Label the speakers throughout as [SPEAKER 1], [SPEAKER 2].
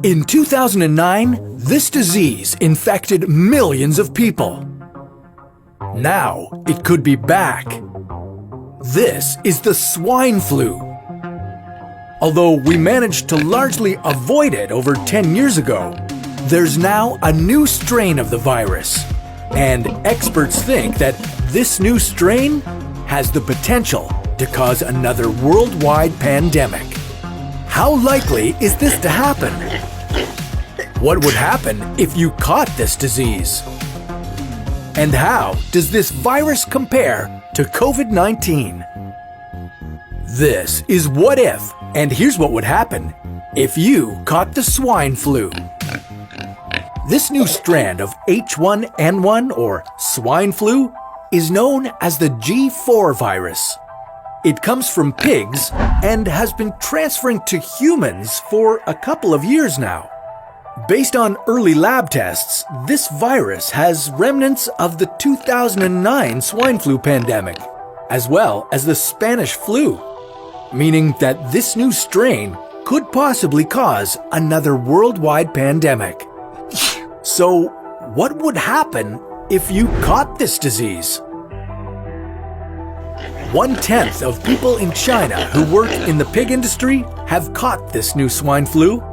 [SPEAKER 1] In 2009, this disease infected millions of people. Now it could be back. This is the swine flu. Although we managed to largely avoid it over 10 years ago, there's now a new strain of the virus. And experts think that this new strain has the potential to cause another worldwide pandemic. How likely is this to happen? What would happen if you caught this disease? And how does this virus compare to COVID-19? This is What If, and here's what would happen if you caught the swine flu. This new strand of H1N1 or swine flu is known as the G4 virus. It comes from pigs and has been transferring to humans for a couple of years now. Based on early lab tests, this virus has remnants of the 2009 swine flu pandemic, as well as the Spanish flu, meaning that this new strain could possibly cause another worldwide pandemic. So, what would happen if you caught this disease? 1/10 of people in China who work in the pig industry have caught this new swine flu.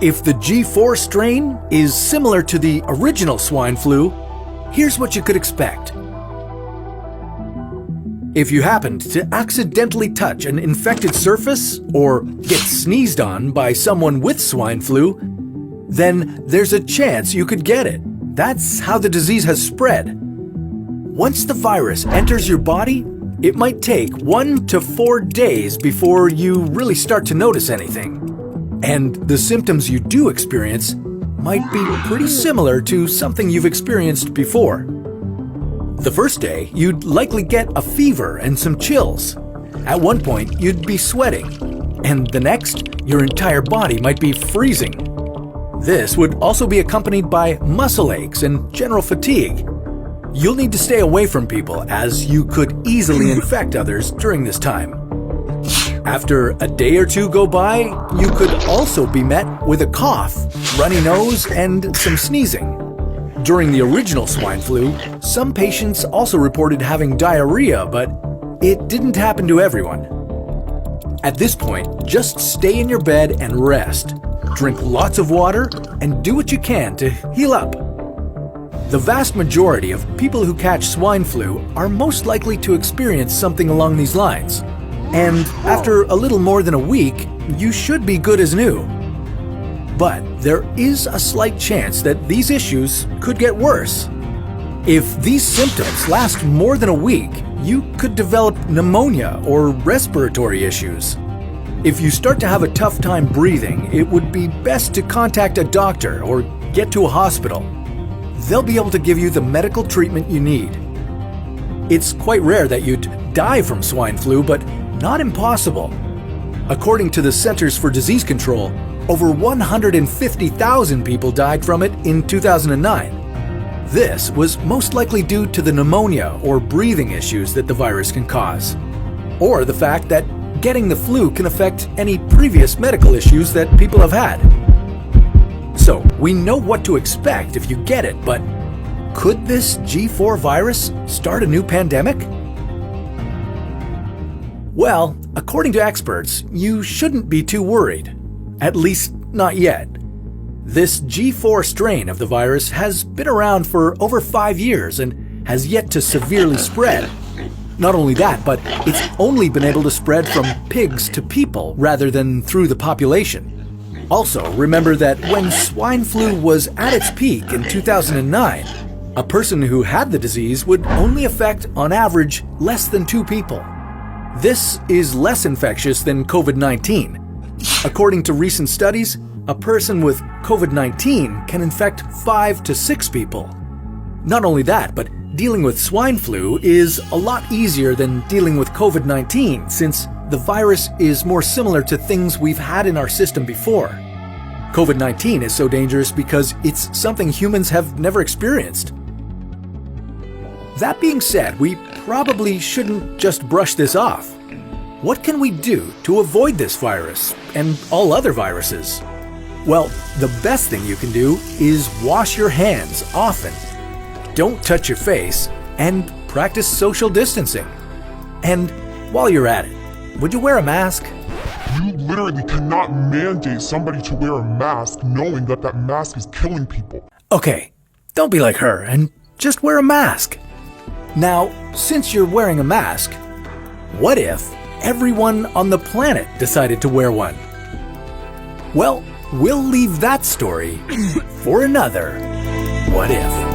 [SPEAKER 1] If the G4 strain is similar to the original swine flu, here's what you could expect. If you happened to accidentally touch an infected surface or get sneezed on by someone with swine flu, then there's a chance you could get it. That's how the disease has spread. Once the virus enters your body, it might take 1 to 4 days before you really start to notice anything. And the symptoms you do experience might be pretty similar to something you've experienced before. The first day, you'd likely get a fever and some chills. At one point, you'd be sweating. And the next, your entire body might be freezing. This would also be accompanied by muscle aches and general fatigue. You'll need to stay away from people as you could easily infect others during this time. After a day or two go by, you could also be met with a cough, runny nose, and some sneezing. During the original swine flu, some patients also reported having diarrhea, but it didn't happen to everyone. At this point, just stay in your bed and rest. Drink lots of water and do what you can to heal up. The vast majority of people who catch swine flu are most likely to experience something along these lines. And after a little more than a week, you should be good as new. But there is a slight chance that these issues could get worse. If these symptoms last more than a week, you could develop pneumonia or respiratory issues. If you start to have a tough time breathing, it would be best to contact a doctor or get to a hospital. They'll be able to give you the medical treatment you need. It's quite rare that you'd die from swine flu, but not impossible. According to the Centers for Disease Control, over 150,000 people died from it in 2009. This was most likely due to the pneumonia or breathing issues that the virus can cause, or the fact that getting the flu can affect any previous medical issues that people have had. So, we know what to expect if you get it, but could this G4 virus start a new pandemic? Well, according to experts, you shouldn't be too worried. At least, not yet. This G4 strain of the virus has been around for over 5 years and has yet to severely spread. Not only that, but it's only been able to spread from pigs to people rather than through the population. Also, remember that when swine flu was at its peak in 2009, a person who had the disease would only affect, on average, less than 2 people. This is less infectious than COVID-19. According to recent studies, a person with COVID-19 can infect 5 to 6 people. Not only that, but dealing with swine flu is a lot easier than dealing with COVID-19 since the virus is more similar to things we've had in our system before. COVID-19 is so dangerous because it's something humans have never experienced. That being said, we probably shouldn't just brush this off. What can we do to avoid this virus and all other viruses? Well, the best thing you can do is wash your hands often. Don't touch your face and practice social distancing. And while you're at it, would you wear a mask?
[SPEAKER 2] You literally cannot mandate somebody to wear a mask knowing that that mask is killing people.
[SPEAKER 1] Okay, don't be like her and just wear a mask. Now, since you're wearing a mask, what if everyone on the planet decided to wear one? Well, we'll leave that story for another What If.